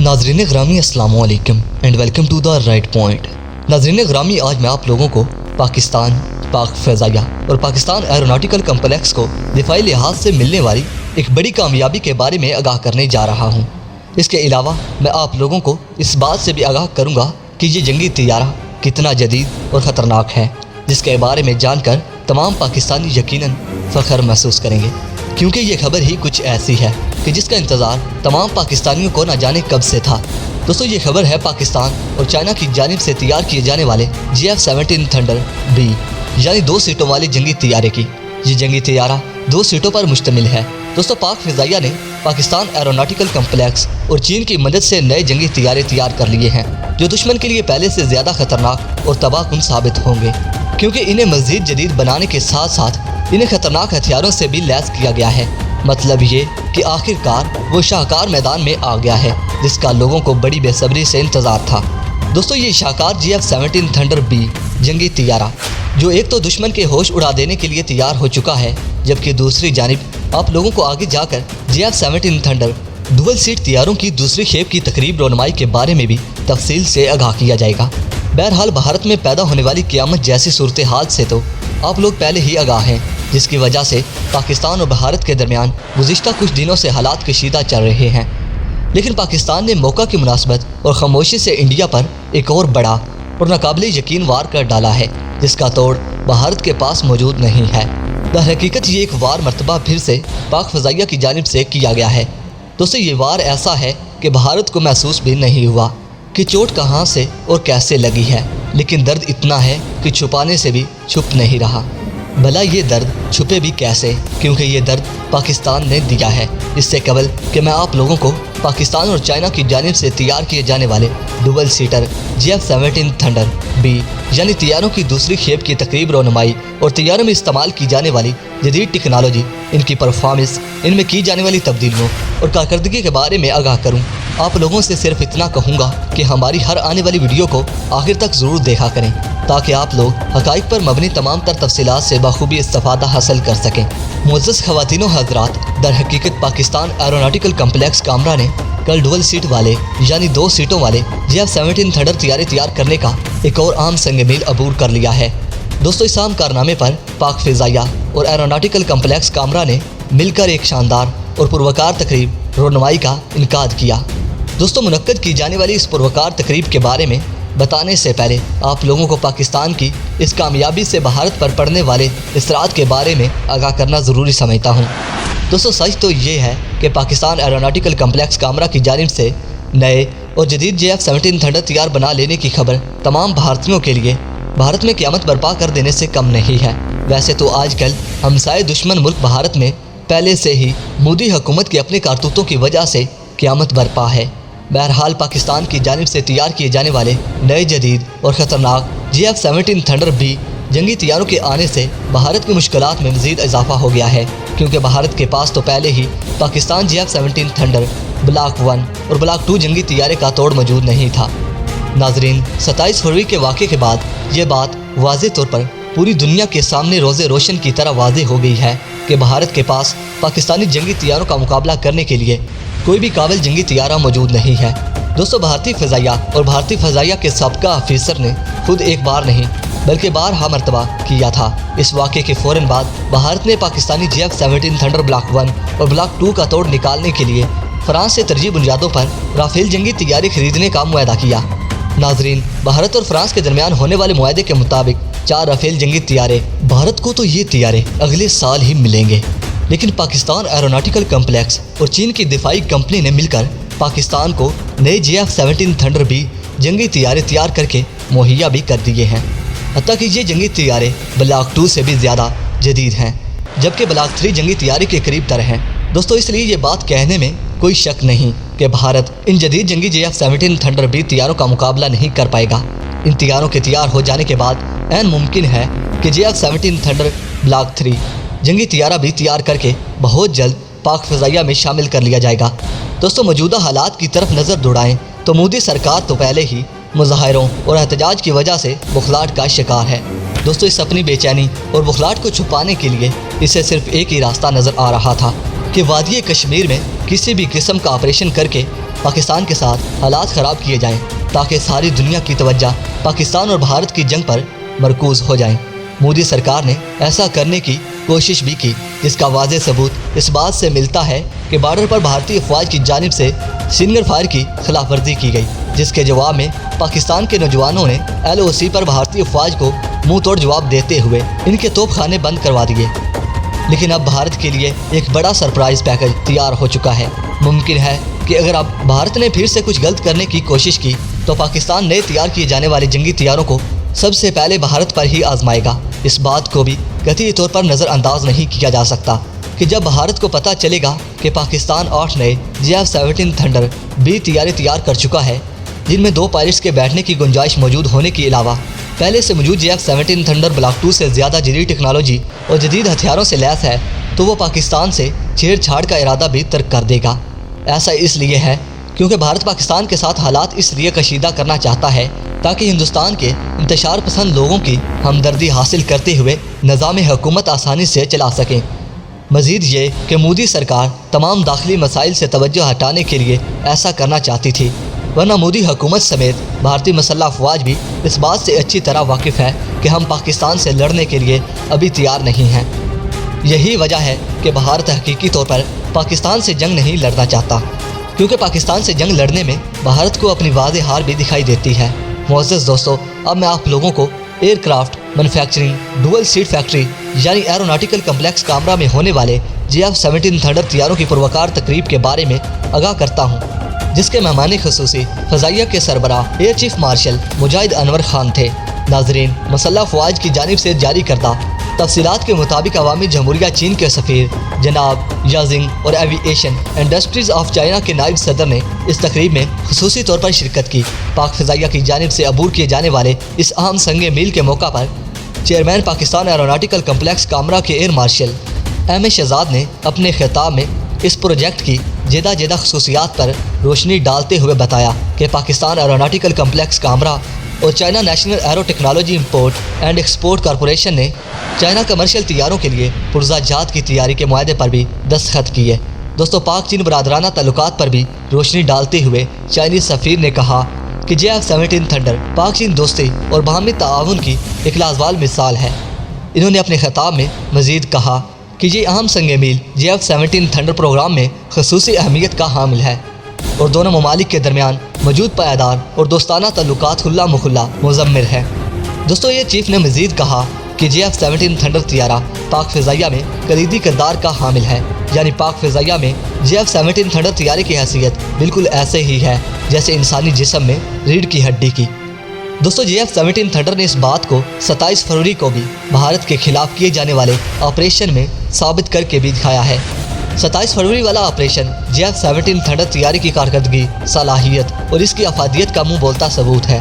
नाजरीन ग्रामी अस्सलाम वालेकुम and welcome to the right point. नाजरीन ग्रामी, आज मैं आप लोगों को पाकिस्तान, पाक फ़ज़ाइया और पाकिस्तान एरोनॉटिकल कम्प्लेक्स को दिफाई लिहाज से मिलने वाली एक बड़ी कामयाबी के बारे में आगाह करने जा रहा हूँ। इसके अलावा मैं आप लोगों को इस बात से भी आगाह करूँगा कि ये जंगी तैयारा कितना जदीद और ख़तरनाक है, जिसके बारे में जानकर तमाम पाकिस्तानी यकीनन फ़ख्र महसूस करेंगे, क्योंकि ये खबर ही कुछ ऐसी है कि जिसका इंतज़ार तमाम पाकिस्तानियों को न जाने कब से था। दोस्तों, ये खबर है पाकिस्तान और चाइना की जानिब से तैयार किए जाने वाले GF-17 थंडर B यानी 2 सीटों वाले जंगी तैयारे की। ये जंगी तैयारा 2 सीटों पर मुश्तमिल है। दोस्तों, पाक फ़ज़ाइया ने पाकिस्तान एरोनॉटिकल कम्प्लेक्स और चीन की मदद से नए जंगी तैयारे तैयार कर लिए हैं, जो दुश्मन के लिए पहले से ज़्यादा ख़तरनाक और तबाहकुन साबित होंगे, क्योंकि इन्हें मज़ीद जदीद बनाने के साथ साथ इन्हें ख़तरनाक हथियारों से भी लैस किया गया है। मतलब ये कि आखिरकार वो शाहकार मैदान में आ गया है, जिसका लोगों को बड़ी बेसब्री से इंतज़ार था। दोस्तों, ये शाहकार GF-17 थंडर B जंगी तैयारा, जो एक तो दुश्मन के होश उड़ा देने के लिए तैयार हो चुका है, जबकि दूसरी जानिब आप लोगों को आगे जाकर GF-17 थंडर डुअल सीट तैयारों की दूसरी खेप की तकरीब रोनमाई के बारे में भी तफसील से आगाह किया जाएगा। बहरहाल, भारत में पैदा होने वाली क़यामत जैसी सूरत हाल से तो आप लोग पहले ही आगाह हैं, जिसकी वजह से पाकिस्तान और भारत के दरमियान गुज़िश्ता कुछ दिनों से हालात कशीदा चल रहे हैं। लेकिन पाकिस्तान ने मौका की मुनासबत और खामोशी से इंडिया पर एक और बड़ा और नाकाबिले यकीन वार कर डाला है, जिसका तोड़ भारत के पास मौजूद नहीं है। दरहकीकत ये एक वार मरतबा फिर से पाक फ़ज़ाइया की जानिब से किया गया है। दोस्तों, ये वार ऐसा है कि भारत को महसूस भी नहीं हुआ कि चोट कहाँ से और कैसे लगी है, लेकिन दर्द इतना है कि छुपाने से भी छुप नहीं रहा। भला ये दर्द छुपे भी कैसे, क्योंकि ये दर्द पाकिस्तान ने दिया है। इससे कबल कि मैं आप लोगों को पाकिस्तान और चाइना की जानिब से तैयार किए जाने वाले dual seater GF-17 thunder B यानी तैयारों की दूसरी खेप की तकरीब रोनमाई और तैयारों में इस्तेमाल की जाने वाली जदीद टेक्नोलॉजी, इनकी परफॉर्मेंस, इनमें की जाने वाली तब्दीलियों और कारकर्दगी के बारे में आगाह करूँ। आप लोगों से सिर्फ इतना कहूँगा कि हमारी हर आने वाली वीडियो को आखिर तक ज़रूर देखा करें, ताकि आप लोग हक़ाइक़ पर मबनी तमाम तर तफसीलात से बखूबी इस्तिफ़ादा हासिल कर सकें। मुअज़्ज़ज़ ख़वातीन व हज़रात, दर हकीकत पाकिस्तान एरोनॉटिकल कम्प्लेक्स कामरा ने कल डुअल सीट वाले यानी 2 सीटों वाले GF-17 थंडर तैयारे तैयार करने का एक और आम संग मील अबूर कर लिया है। दोस्तों, इस आम कारनामे पर पाक फ़ज़ाइया और एरोनॉटिकल कम्प्लेक्स कामरा ने मिलकर एक शानदार और पुरवकार तकरीब रोनमाई का इनकाद किया। दोस्तों, मुनक्कद की जाने वाली इस पुरवकार तकरीब के बारे में बताने से पहले आप लोगों को पाकिस्तान की इस कामयाबी से भारत पर पड़ने वाले असरात के बारे में आगाह करना ज़रूरी समझता हूँ। दोस्तों, सच तो ये है कि पाकिस्तान एरोनॉटिकल कम्प्लेक्स कामरा की जानिब से नए और जदीद GF-17 थंडर तैयार बना लेने की खबर तमाम भारतीयों के लिए भारत में क़यामत बर्पा कर देने से कम नहीं है। वैसे तो आजकल हमसाए दुश्मन मुल्क भारत में पहले से ही मोदी हुकूमत के अपने कारतूतों की वजह से क़यामत बर्पा है। बहरहाल, पाकिस्तान की जानिब से तैयार किए जाने वाले नए जदीद और ख़तरनाक GF-17 थंडर B जंगी तैयारों के आने से भारत की मुश्किलात में मज़ीद इजाफा हो गया है, क्योंकि भारत के पास तो पहले ही पाकिस्तान GF-17 थंडर ब्लॉक 1 और ब्लॉक 2 जंगी तैयारे का तोड़ मौजूद नहीं था। नाजरीन, 27 फरवरी के वाक़े के बाद ये बात वाज़ेह तौर पर पूरी दुनिया के सामने रोज़े रोशन की तरह वाज़ेह हो गई है कि भारत के पास पाकिस्तानी जंगी तैयारों का मुकाबला करने के लिए कोई भी काबिल जंगी तैयारा मौजूद नहीं है। दोस्तों, भारतीय फ़ज़ाइया और भारतीय फ़ज़ाइया के साबिक़ा अफीसर ने खुद एक बार नहीं बल्कि बारहा मरतबा किया था। इस वाक़े के फ़ौरन बाद भारत ने पाकिस्तानी GF-17 थंडर ब्लॉक 1 और ब्लॉक 2 का तोड़ निकालने के लिए फ़्रांस से तरजीह बुनियादों पर राफेल जंगी तैयारी खरीदने का मुआहदा किया। नाजरीन, भारत और फ्रांस के दरमियान होने वाले मुआहदे के मुताबिक 4 राफेल जंगी तैयारे भारत को तो ये तैयारे अगले साल ही मिलेंगे, लेकिन पाकिस्तान एरोनॉटिकल कम्प्लेक्स और चीन की दिफाई कंपनी ने मिलकर पाकिस्तान को नए GF-17 थंडर B जंगी तैयारे तैयार करके मुहैया भी कर दिए हैं। हत्ता कि ये जंगी तैयारे ब्लॉक 2 से भी ज़्यादा जदीद हैं, जबकि ब्लॉक 3 जंगी तैयारे के करीब तर हैं। दोस्तों, इसलिए ये बात कहने में कोई शक नहीं कि भारत इन जदीद जंगी GF-17 थंडर B तैयारों का मुकाबला नहीं कर पाएगा। इन तैयारों के तैयार हो जाने के बाद ऐन मुमकिन है कि GF-17 थंडर ब्लॉक 3 जंगी तैयारा भी तैयार करके बहुत जल्द पाक फ़ज़ाइया में शामिल कर लिया जाएगा। दोस्तों, मौजूदा हालात की तरफ नज़र दौड़ाएं तो मोदी सरकार तो पहले ही मुजाहिरों और एहतजाज की वजह से बुखलाहट का शिकार है। दोस्तों, इस अपनी बेचैनी और बुखलाहट को छुपाने के लिए इसे सिर्फ एक ही रास्ता नज़र आ रहा था कि वादी कश्मीर में किसी भी किस्म का ऑपरेशन करके پاکستان کے ساتھ حالات خراب کیے جائیں تاکہ ساری دنیا کی توجہ پاکستان اور بھارت کی جنگ پر مرکوز ہو جائیں۔ مودی سرکار نے ایسا کرنے کی کوشش بھی کی، جس کا واضح ثبوت اس بات سے ملتا ہے کہ بارڈر پر بھارتی افواج کی جانب سے سنگر فائر کی خلاف ورزی کی گئی، جس کے جواب میں پاکستان کے نوجوانوں نے LOC پر بھارتی افواج کو منہ توڑ جواب دیتے ہوئے ان کے توپ خانے بند کروا دیے۔ لیکن اب بھارت کے لیے ایک بڑا سرپرائز پیکج تیار ہو چکا ہے۔ ممکن ہے کہ اگر اب بھارت نے پھر سے کچھ غلط کرنے کی کوشش کی تو پاکستان نئے تیار کیے جانے والے جنگی طیاروں کو سب سے پہلے بھارت پر ہی آزمائے گا۔ اس بات کو بھی قطعی طور پر نظر انداز نہیں کیا جا سکتا کہ جب بھارت کو پتہ چلے گا کہ پاکستان 8 نئے JF-17 تھنڈر B طیارے تیار کر چکا ہے، جن میں 2 پائلٹس کے بیٹھنے کی گنجائش موجود ہونے کے علاوہ پہلے سے موجود JF-17 تھنڈر بلاک 2 سے زیادہ جدید ٹیکنالوجی اور جدید ہتھیاروں سے لیس ہے، تو وہ پاکستان سے چھیڑ چھاڑ کا ارادہ بھی ترک کر دے گا۔ ایسا اس لیے ہے کیونکہ بھارت پاکستان کے ساتھ حالات اس لیے کشیدہ کرنا چاہتا ہے تاکہ ہندوستان کے انتشار پسند لوگوں کی ہمدردی حاصل کرتے ہوئے نظام حکومت آسانی سے چلا سکیں۔ مزید یہ کہ مودی سرکار تمام داخلی مسائل سے توجہ ہٹانے کے لیے ایسا کرنا چاہتی تھی، ورنہ مودی حکومت سمیت بھارتی مسلح افواج بھی اس بات سے اچھی طرح واقف ہے کہ ہم پاکستان سے لڑنے کے لیے ابھی تیار نہیں ہیں۔ یہی وجہ ہے کہ بھارت حقیقی طور پر پاکستان سے جنگ نہیں لڑنا چاہتا، کیونکہ پاکستان سے جنگ لڑنے میں بھارت کو اپنی واضح ہار بھی دکھائی دیتی ہے۔ معزز دوستو، اب میں آپ لوگوں کو aircraft manufacturing dual seat factory یعنی ایروناٹیکل کمپلیکس کامرا میں ہونے والے JF-17 تھنڈر طیاروں کی پروکار تقریب کے بارے میں آگاہ کرتا ہوں، جس کے مہمان خصوصی فضائیہ کے سربراہ ایئر چیف مارشل مجاہد انور خان تھے۔ ناظرین، مسلح افواج کی جانب سے جاری کردہ تفصیلات کے مطابق عوامی جمہوریہ چین کے سفیر جناب یازنگ اور ایوی ایشین انڈسٹریز آف چائنا کے نائب صدر نے اس تقریب میں خصوصی طور پر شرکت کی۔ پاک فضائیہ کی جانب سے عبور کیے جانے والے اس اہم سنگ میل کے موقع پر چیئرمین پاکستان ایروناٹیکل کمپلیکس کامرا کے ایئر مارشل ایم اے شہزاد نے اپنے خطاب میں اس پروجیکٹ کی جدہ خصوصیات پر روشنی ڈالتے ہوئے بتایا کہ پاکستان ایروناٹیکل کمپلیکس کامرا اور China national arrow technology import and export corporation نے چائنا کمرشل طیاروں کے لیے پرزہ جات کی تیاری کے معاہدے پر بھی دستخط کیے۔ دوستو، پاک چین برادرانہ تعلقات پر بھی روشنی ڈالتے ہوئے چائنیز سفیر نے کہا کہ JF-17 تھنڈر پاک چین دوستی اور باہمی تعاون کی ایک لازوال مثال ہے۔ انہوں نے اپنے خطاب میں مزید کہا کہ یہ اہم سنگ میل JF-17 تھنڈر پروگرام میں خصوصی اہمیت کا حامل ہے اور دونوں ممالک کے درمیان موجود پائیدار اور دوستانہ تعلقات خلا مخلا مضمر ہے۔ دوستو، یہ چیف نے مزید کہا کہ JF-17 تھنڈر طیارہ پاک فضائیہ میں کلیدی کردار کا حامل ہے، یعنی پاک فضائیہ میں JF-17 تھنڈر طیارے کی حیثیت بالکل ایسے ہی ہے جیسے انسانی جسم میں ریڑھ کی ہڈی کی۔ دوستو، JF-17 تھنڈر نے اس بات کو 27 فروری کو بھی بھارت کے خلاف کیے جانے والے آپریشن میں ثابت کر کے بھی دکھایا ہے۔ 27 فروری والا آپریشن JF-17 تھنڈر طیارے کی کارکردگی، صلاحیت اور اس کی افادیت کا منہ بولتا ثبوت ہے۔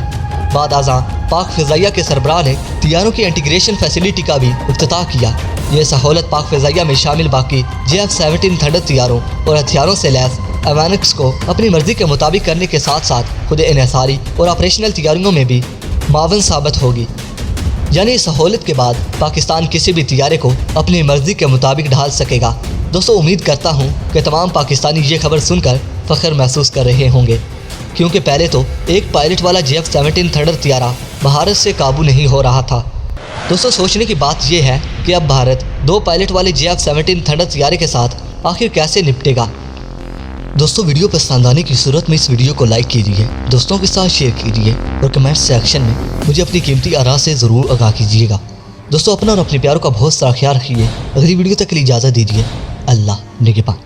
بعد ازاں پاک فضائیہ کے سربراہ نے طیاروں کی انٹیگریشن فیسلٹی کا بھی افتتاح کیا۔ یہ سہولت پاک فضائیہ میں شامل باقی JF-17 تھنڈر طیاروں اور ہتھیاروں سے لیس ایوانکس کو اپنی مرضی کے مطابق کرنے کے ساتھ ساتھ خود انحصاری اور آپریشنل تیاریوں میں بھی معاون ثابت ہوگی۔ یعنی اس سہولت کے بعد پاکستان کسی بھی طیارے کو اپنی مرضی کے مطابق ڈھال سکے گا۔ دوستو، امید کرتا ہوں کہ تمام پاکستانی یہ خبر سن کر فخر محسوس کر رہے ہوں گے، کیونکہ پہلے تو ایک پائلٹ والا JF-17 تھنڈر طیارہ بھارت سے قابو نہیں ہو رہا تھا۔ دوستو، سوچنے کی بات یہ ہے کہ اب بھارت 2 پائلٹ والے JF-17 تھنڈر طیارے کے ساتھ آخر کیسے نپٹے گا۔ دوستو، ویڈیو پسند آنے کی صورت میں اس ویڈیو کو لائک کیجیے، دوستوں کے ساتھ شیئر کیجیے اور کمنٹ سیکشن میں مجھے اپنی قیمتی آراء سے ضرور آگاہ کیجیے گا۔ دوستو، اپنا اور اپنے پیاروں کا بہت سارا خیال رکھیے۔ اگلی ویڈیو تک کے لیے اجازت دیجیے۔ اللہ نگہبان۔